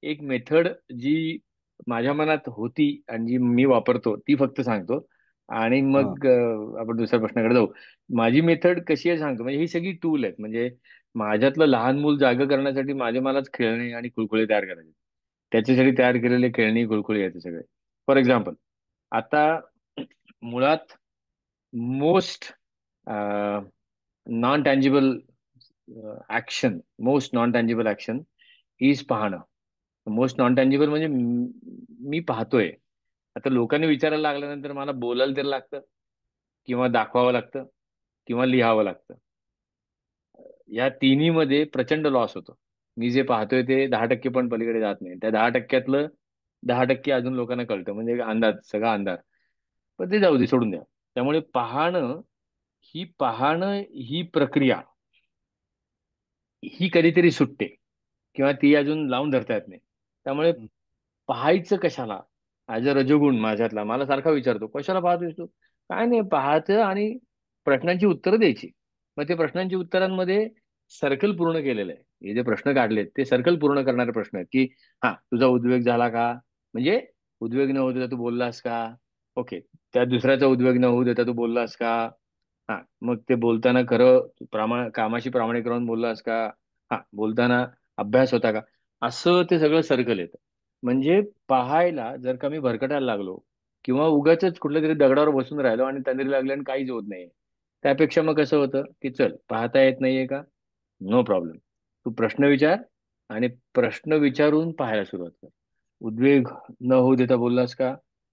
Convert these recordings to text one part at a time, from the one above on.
एक मेथड जी माझ्या मनात होती आणि जी मी वापरतो ती फक्त सांगतो. आणि हा. मग आपण दुसऱ्या प्रश्नाकडे जाऊ. माझी मेथड कशी आहे सांगतो. म्हणजे ही सगळी टूल आहेत. म्हणजे माझ्यातलं लहान मूल जागं करण्यासाठी माझे मलाच खेळणे आणि कुळकुळे तयार करायचे. त्याच्यासाठी तयार केलेले खेळणी कुळकुळे आहेत ते सगळे. फॉर एक्झाम्पल, आता मुळात most non tangible action most non tangible action is पाहणं. मोस्ट नॉन टँजिबल म्हणजे मी पाहतोय. आता लोकांनी विचारायला लागल्यानंतर मला बोलायला तरी लागतं, किंवा दाखवावं लागतं, किंवा लिहावं लागतं. या तिन्ही मध्ये प्रचंड लॉस होतो. मी जे पाहतोय ते 10% पण पलीकडे जात नाही. त्या 10%तलं 10% अजून लोकांना कळतं, म्हणजे एक अंदाज, सगळा अंधार. पण ते जाऊ दे, सोडून द्या. त्यामुळे पाहणं ही प्रक्रिया ही कधीतरी सुटते, किंवा ती अजून लावून धरता येत नाही. त्यामुळे हम्म. पाहायचं कशाला? ऍज अ रजोगुण माझ्यातला मला सारखा विचारतो, कशाला पाहतोस तू? काय नाही, पाहायचं आणि प्रश्नांची उत्तरं द्यायची. मग ते प्रश्नांची उत्तरांमध्ये सर्कल पूर्ण केलेलं आहे. हे जे प्रश्न काढलेत ते सर्कल पूर्ण करणारे प्रश्न आहेत, की हा तुझा उद्वेग झाला का? म्हणजे उद्वेग न होऊ देता तू बोललास का? ओके. त्या दुसऱ्याचा उद्वेग न होऊ देता तू बोललास का? हा. मग ते बोलताना खरं कामाशी प्रामाणिक राहून बोललास का? हा. बोलताना अभ्यास होता का? असं ते सगळं सर्कल येतं. म्हणजे पाहायला जर का मी भरकटायला लागलो, किंवा उगाच कुठल्या तरी दगडावर बसून राहिलो आणि तंद्री लागली आणि काहीच होत नाही, त्यापेक्षा मग कसं होतं, की चल पाहता येत नाहीये का? No problem. तू प्रश्न विचार, आणि प्रश्न विचारून पाहायला सुरुवात कर. उद्वेग न होऊ देता बोललास का?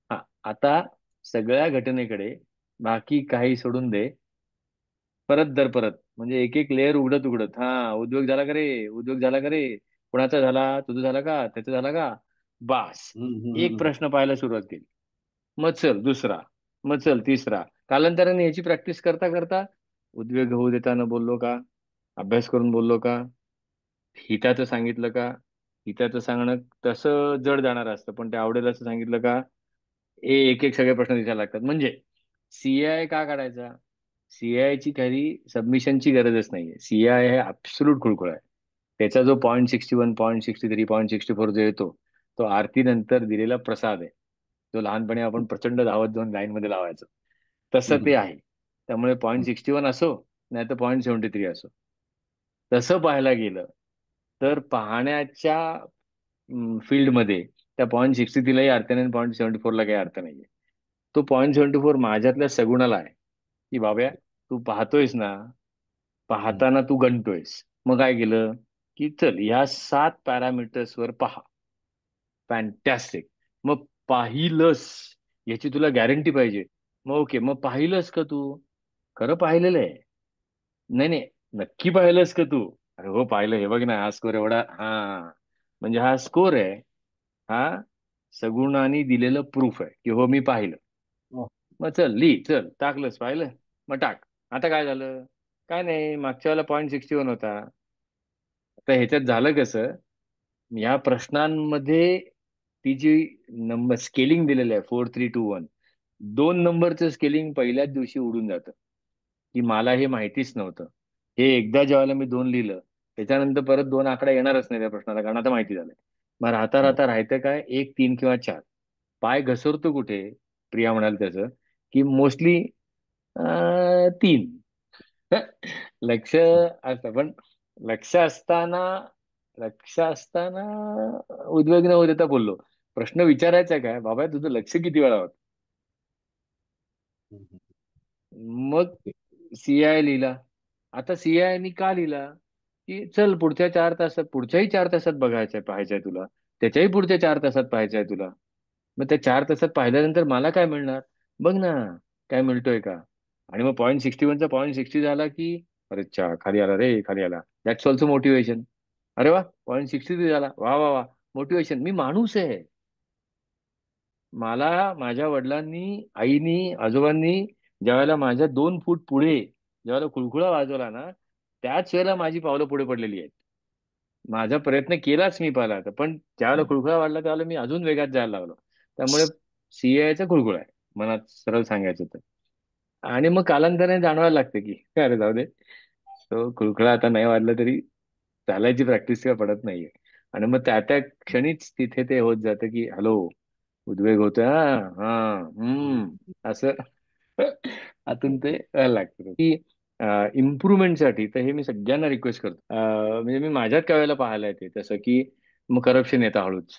हा. आता सगळ्या घटनेकडे बाकी काही सोडून दे. परत दर परत, म्हणजे एक एक लेअर उघडत उघडत, हा उद्योग झाला का रे? उद्योग झाला का रे? कोणाचा झाला? तुझं झाला का? त्याचा झाला का? बास. हम्म. एक प्रश्न पाहायला सुरुवात केली, मग चल दुसरा, मग चल तिसरा. कालांतराने याची प्रॅक्टिस करता करता, उद्वेग होऊ देताना बोललो का? अभ्यास करून बोललो का? हिताचं सांगितलं का? हिताचं सांगणं तसं जड जाणार असतं, पण ते आवडेल असं सांगितलं का? हे एक एक सगळे प्रश्न दिसायला लागतात. म्हणजे सीआय का काढायचा? सीआय ची खरी सबमिशनची गरजच नाहीये. सीआय हे अब्सोल्यूट खुळखुळा आहे. त्याचा जो .61, .63, .64 जो येतो, तो आरती नंतर दिलेला प्रसाद आहे. जो लहानपणी आपण प्रचंड धावत जाऊन लाईन मध्ये लावायचो, तसं हम्म. ते आहे. त्यामुळे .61 असो, नाही तर .73 असो, तसं पाहायला गेलं तर पाहण्याच्या फील्डमध्ये त्या .63लाही अर्थ नाही, .74ला काही अर्थ नाहीये. तो .74 माझ्यातल्या सगुणाला आहे, की बाब्या, तू पाहतोयस ना, हम्म. पाहताना तू गणतोयस. मग काय केलं, की चल ह्या 7 पॅरामीटर्स वर पहा. फॅन्टॅस्टिक. मग पाहिलंस, याची तुला गॅरंटी पाहिजे. मग ओके, मग पाहिलंस का तू? खरं पाहिलेलं आहे? नाही नाही, नक्की पाहिलंस का तू? अरे हो पाहिलं, हे बघ ना, हा स्कोर एवढा. हा, म्हणजे हा स्कोर आहे. हा सगुणाने दिलेलं प्रूफ आहे, की हो मी पाहिलं. हो. मग चल लिही, चल टाकलंस, पाहिलं, मग टाक. आता काय झालं? काय नाही, मागच्या वेळेला .61 होता. आता ह्याच्यात झालं कसं, या प्रश्नांमध्ये ती जी नंबर स्केलिंग दिलेलं आहे, 4321, 2 नंबरचं स्केलिंग पहिल्याच दिवशी उडून जातं. की मला हे माहितीच नव्हतं. हे एकदा ज्यावेळेला मी 2 लिहिलं, त्याच्यानंतर परत 2 आकडा येणारच नाही त्या प्रश्नाला, कारण आता माहिती झालंय. मग राहता हो. राहता राहतं काय, 1, 3 किंवा 4. पाय घसरतो कुठे? प्रिया म्हणाल त्याचं, की मोस्टली 3. लक्ष असतं, पण लक्ष असताना लक्ष असताना उद्विग्न होत देता बोललो. प्रश्न विचारायचा काय, बाबा तुझं लक्ष किती वेळा होतं? हम्म. मग सीआय लिहिला. आता सीआय मी का लिहिला? की चल पुढच्या 4 तासात, पुढच्याही 4 तासात बघायचंय, पाहायचंय तुला. त्याच्याही पुढच्या 4 तासात पाहायचंय तुला. मग त्या 4 तासात पाहिल्यानंतर मला काय मिळणार? बघ ना, काय मिळतोय का? आणि मग .61चा .60 झाला की, अरे चा, खाली आला रे, खाली आला. That's also motivation. अरे वा, .63 झाला, वा वा वा. मोटिवेशन. मी माणूस आहे. मला माझ्या वडिलांनी, आईनी, आजोबांनी ज्यावेळेला माझ्या 2 फूट पुढे ज्यावेळेला कुळकुळा वाजवला ना, त्याच वेळेला माझी पावलं पुढे पडलेली आहेत. माझा प्रयत्न केलाच मी पहिला तर, पण ज्यावेळेला हम्म. खुळखुळा वाढला त्यावेळेला मी अजून वेगात जायला लागलो. त्यामुळे सीएचा खुळखुळा आहे, मनात सरळ सांगायचं तर. आणि मग कालांतराने जाणवायला लागतं की अरे जाऊ दे, तो खुळखुळा आता नाही वाढला तरी चालायची प्रॅक्टिस काय पडत नाहीये. आणि मग त्या क्षणीच तिथे ते होत जातं की हॅलो, उद्वेग होतोय, हा हा, असं आतून ते व्हायला लागतं की इम्प्रुव्हमेंटसाठी. तर हे मी सगळ्यांना रिक्वेस्ट करतो. म्हणजे मी माझ्यात काय वेळेला पाहायला येते तसं की मग करप्शन येतं हळूच.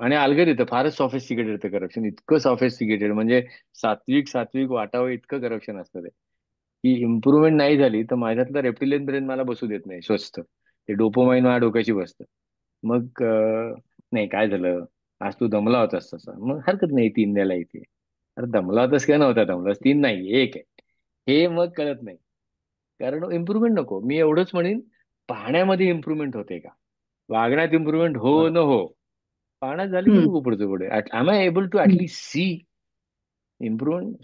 आणि अलगद येतं, फारच सॉफिस्टिकेटेड येतं करप्शन, इतकं सॉफिस्टिकेटेड म्हणजे सात्विक सात्विक वाटावं इतकं करप्शन असतं ते, की इम्प्रुव्हमेंट नाही झाली तर माझ्यातलं रेप्टिलियन ब्रेन मला बसू देत नाही स्वस्थ. ते डोपोमाइन माझ्या डोक्याशी बसतं. मग नाही काय झालं, आज तू दमला होतास तसा, मग हरकत नाही 3 द्यायला इथे. अरे दमला होतास काय, नव्हता दमलास, 3 नाही 1 आहे. हे मग कळत नाही. कारण इम्प्रुव्हमेंट नको, मी एवढंच म्हणेन, पाहण्यामध्ये इम्प्रुव्हमेंट होते का, वागण्यात इम्प्रुव्हमेंट हो न बरोबर. हो, पाहण्यात झाली की हम्म. बघू पुढचं पुढे. I am able to at least see improvement.